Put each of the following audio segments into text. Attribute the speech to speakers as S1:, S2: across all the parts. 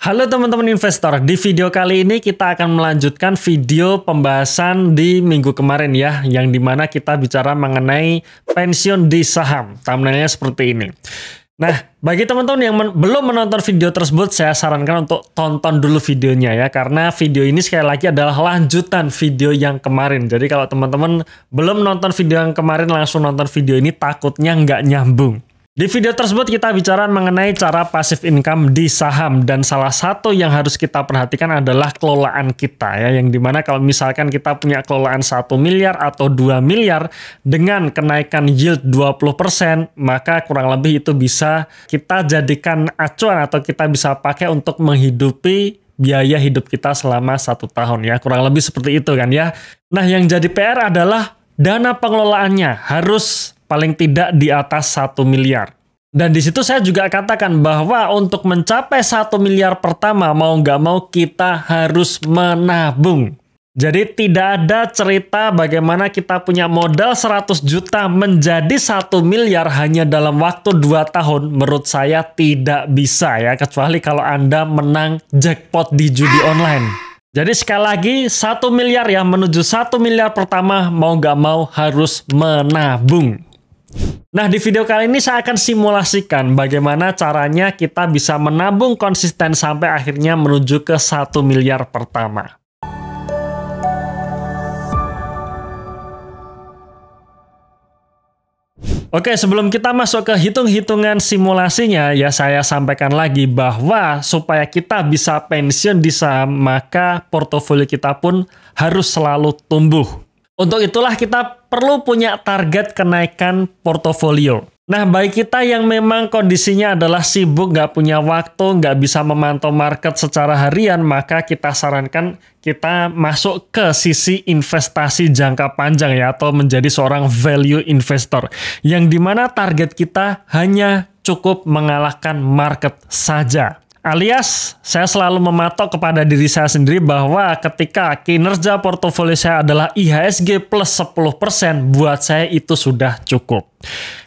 S1: Halo teman-teman investor, di video kali ini kita akan melanjutkan video pembahasan di minggu kemarin ya, yang dimana kita bicara mengenai pensiun di saham. Thumbnailnya seperti ini. Nah, bagi teman-teman yang belum menonton video tersebut, saya sarankan untuk tonton dulu videonya ya, karena video ini sekali lagi adalah lanjutan video yang kemarin. Jadi kalau teman-teman belum nonton video yang kemarin langsung nonton video ini, takutnya nggak nyambung. Di video tersebut kita bicara mengenai cara passive income di saham, dan salah satu yang harus kita perhatikan adalah kelolaan kita ya, yang dimana kalau misalkan kita punya kelolaan 1 miliar atau 2 miliar dengan kenaikan yield 20%, maka kurang lebih itu bisa kita jadikan acuan atau kita bisa pakai untuk menghidupi biaya hidup kita selama 1 tahun ya, kurang lebih seperti itu kan ya. Nah, yang jadi PR adalah dana pengelolaannya harus paling tidak di atas 1 miliar. Dan di situ saya juga katakan bahwa untuk mencapai 1 miliar pertama, mau nggak mau kita harus menabung. Jadi tidak ada cerita bagaimana kita punya modal 100 juta menjadi 1 miliar hanya dalam waktu 2 tahun. Menurut saya tidak bisa ya, kecuali kalau Anda menang jackpot di judi online. Jadi sekali lagi 1 miliar ya, menuju 1 miliar pertama mau nggak mau harus menabung. Nah, di video kali ini saya akan simulasikan bagaimana caranya kita bisa menabung konsisten sampai akhirnya menuju ke 1 miliar pertama. Oke, sebelum kita masuk ke hitung-hitungan simulasinya, ya saya sampaikan lagi bahwa supaya kita bisa pensiun di saham, maka portofolio kita pun harus selalu tumbuh. Untuk itulah kita perlu punya target kenaikan portofolio. Nah, bagi kita yang memang kondisinya adalah sibuk, nggak punya waktu, nggak bisa memantau market secara harian, maka kita sarankan kita masuk ke sisi investasi jangka panjang ya, atau menjadi seorang value investor. Yang dimana target kita hanya cukup mengalahkan market saja. Alias, saya selalu mematok kepada diri saya sendiri bahwa ketika kinerja portofolio saya adalah IHSG plus 10%, buat saya itu sudah cukup.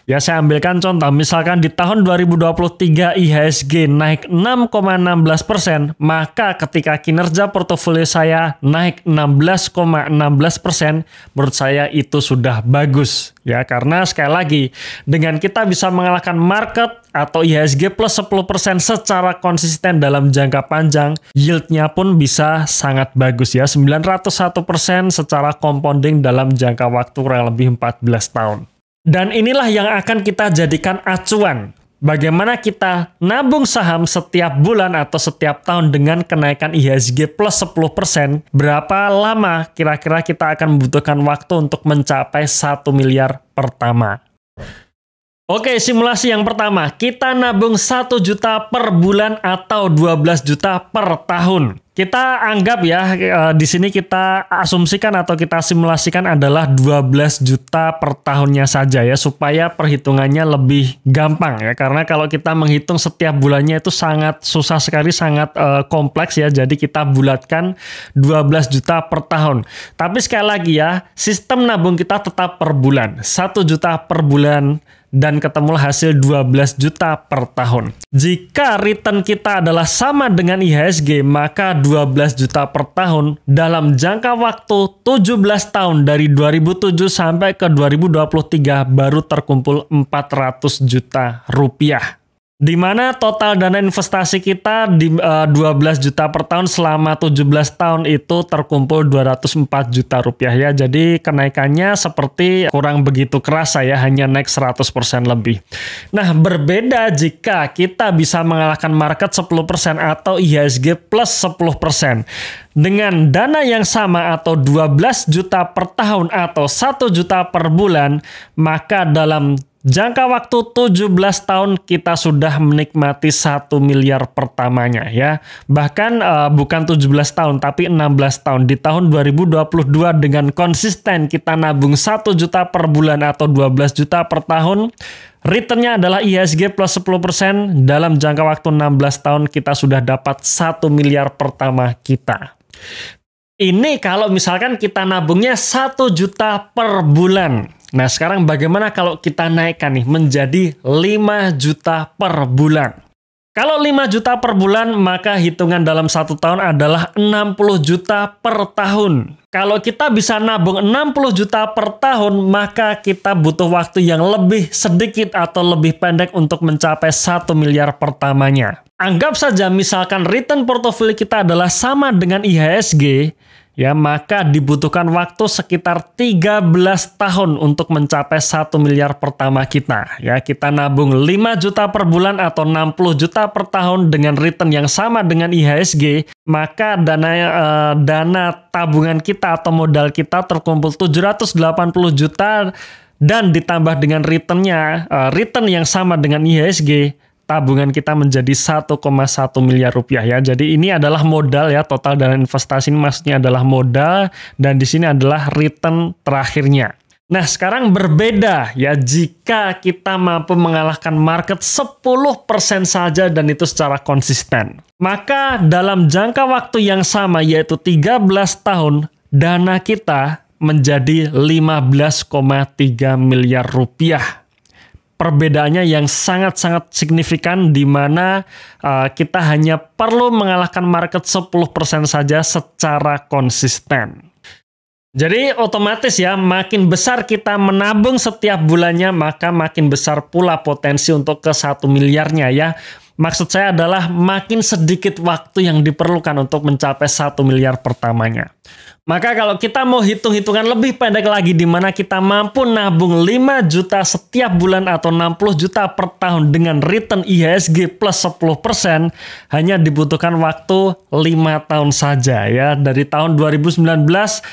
S1: Ya, saya ambilkan contoh, misalkan di tahun 2023 IHSG naik 6,16%, maka ketika kinerja portofolio saya naik 16,16%, menurut saya itu sudah bagus. Ya, karena sekali lagi, dengan kita bisa mengalahkan market atau IHSG plus 10% secara konsisten dalam jangka panjang, yieldnya pun bisa sangat bagus ya, 901% secara compounding dalam jangka waktu kurang lebih 14 tahun. Dan inilah yang akan kita jadikan acuan. Bagaimana kita nabung saham setiap bulan atau setiap tahun dengan kenaikan IHSG plus 10%, berapa lama kira-kira kita akan membutuhkan waktu untuk mencapai 1 miliar pertama. Oke, simulasi yang pertama, kita nabung 1 juta per bulan atau 12 juta per tahun. Kita anggap ya, di sini kita asumsikan atau kita simulasikan adalah 12 juta per tahunnya saja ya, supaya perhitungannya lebih gampang ya. Karena kalau kita menghitung setiap bulannya itu sangat susah sekali, sangat kompleks ya. Jadi kita bulatkan 12 juta per tahun. Tapi sekali lagi ya, sistem nabung kita tetap per bulan. 1 juta per bulan dan ketemulah hasil 12 juta per tahun. Jika return kita adalah sama dengan IHSG, maka 12 juta per tahun dalam jangka waktu 17 tahun dari 2007 sampai ke 2023 baru terkumpul 400 juta rupiah. Di mana total dana investasi kita di 12 juta per tahun selama 17 tahun itu terkumpul 204 juta rupiah ya. Jadi kenaikannya seperti kurang begitu kerasa ya, hanya naik 100% lebih. Nah, berbeda jika kita bisa mengalahkan market 10% atau IHSG plus 10%. Dengan dana yang sama atau 12 juta per tahun atau 1 juta per bulan, maka dalam jangka waktu 17 tahun kita sudah menikmati 1 miliar pertamanya ya. Bahkan bukan 17 tahun tapi 16 tahun. Di tahun 2022 dengan konsisten kita nabung 1 juta per bulan atau 12 juta per tahun, returnnya adalah IHSG plus 10%. Dalam jangka waktu 16 tahun kita sudah dapat 1 miliar pertama kita. Ini kalau misalkan kita nabungnya 1 juta per bulan. Nah, sekarang bagaimana kalau kita naikkan nih menjadi 5 juta per bulan? Kalau 5 juta per bulan, maka hitungan dalam 1 tahun adalah 60 juta per tahun. Kalau kita bisa nabung 60 juta per tahun, maka kita butuh waktu yang lebih sedikit atau lebih pendek untuk mencapai 1 miliar pertamanya. Anggap saja misalkan return portofolio kita adalah sama dengan IHSG, ya, maka dibutuhkan waktu sekitar 13 tahun untuk mencapai 1 miliar pertama kita. Ya, kita nabung 5 juta per bulan atau 60 juta per tahun dengan return yang sama dengan IHSG, maka dana tabungan kita atau modal kita terkumpul 780 juta dan ditambah dengan return yang sama dengan IHSG, tabungan kita menjadi 1,1 miliar rupiah ya. Jadi ini adalah modal ya, total dana investasi ini maksudnya adalah modal dan di sini adalah return terakhirnya. Nah, sekarang berbeda ya jika kita mampu mengalahkan market 10% saja dan itu secara konsisten. Maka dalam jangka waktu yang sama yaitu 13 tahun, dana kita menjadi 15,3 miliar rupiah. Perbedaannya yang sangat-sangat signifikan di mana kita hanya perlu mengalahkan market 10% saja secara konsisten. Jadi otomatis ya, makin besar kita menabung setiap bulannya, maka makin besar pula potensi untuk ke 1 miliarnya ya. Maksud saya adalah makin sedikit waktu yang diperlukan untuk mencapai 1 miliar pertamanya. Maka kalau kita mau hitung-hitungan lebih pendek lagi di mana kita mampu nabung 5 juta setiap bulan atau 60 juta per tahun dengan return IHSG plus 10%, hanya dibutuhkan waktu 5 tahun saja ya. Dari tahun 2019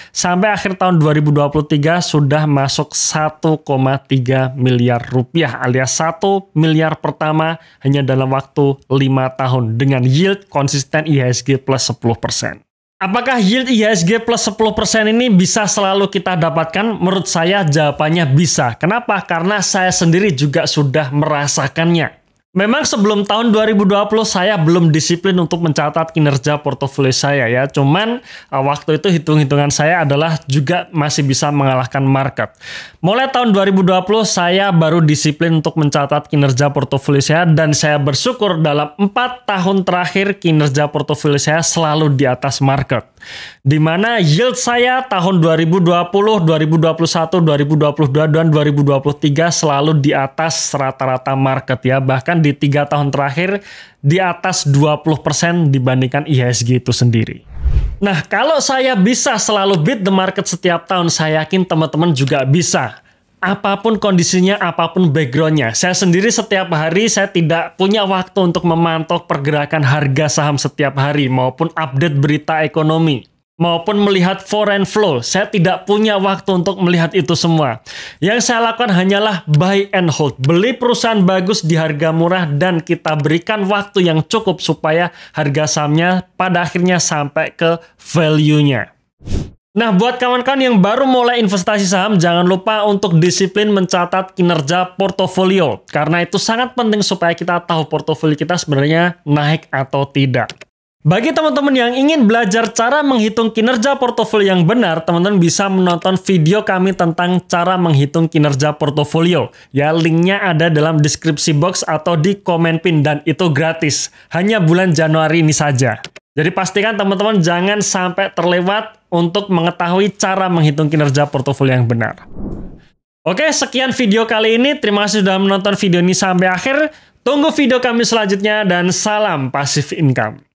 S1: sampai akhir tahun 2023 sudah masuk 1,3 miliar rupiah alias 1 miliar pertama hanya dalam waktu 5 tahun dengan yield konsisten IHSG plus 10%. Apakah yield IHSG plus 10% ini bisa selalu kita dapatkan? Menurut saya jawabannya bisa. Kenapa? Karena saya sendiri juga sudah merasakannya. Memang sebelum tahun 2020 saya belum disiplin untuk mencatat kinerja portofolio saya ya. Cuman waktu itu hitung-hitungan saya adalah juga masih bisa mengalahkan market. Mulai tahun 2020 saya baru disiplin untuk mencatat kinerja portofolio saya dan saya bersyukur dalam 4 tahun terakhir kinerja portofolio saya selalu di atas market. Di mana yield saya tahun 2020, 2021, 2022, dan 2023 selalu di atas rata-rata market ya. Bahkan di 3 tahun terakhir di atas 20% dibandingkan IHSG itu sendiri. Nah, kalau saya bisa selalu beat the market setiap tahun, saya yakin teman-teman juga bisa. Apapun kondisinya, apapun backgroundnya. Saya sendiri setiap hari saya tidak punya waktu untuk memantau pergerakan harga saham setiap hari maupun update berita ekonomi maupun melihat foreign flow. Saya tidak punya waktu untuk melihat itu semua. Yang saya lakukan hanyalah buy and hold. Beli perusahaan bagus di harga murah dan kita berikan waktu yang cukup supaya harga sahamnya pada akhirnya sampai ke value-nya. Nah, buat kawan-kawan yang baru mulai investasi saham, jangan lupa untuk disiplin mencatat kinerja portofolio. Karena itu sangat penting supaya kita tahu portofolio kita sebenarnya naik atau tidak. Bagi teman-teman yang ingin belajar cara menghitung kinerja portofolio yang benar, teman-teman bisa menonton video kami tentang cara menghitung kinerja portofolio. Ya, linknya ada dalam deskripsi box atau di komen pin dan itu gratis. Hanya bulan Januari ini saja. Jadi pastikan teman-teman jangan sampai terlewat untuk mengetahui cara menghitung kinerja portofolio yang benar. Oke, sekian video kali ini. Terima kasih sudah menonton video ini sampai akhir. Tunggu video kami selanjutnya dan salam passive income.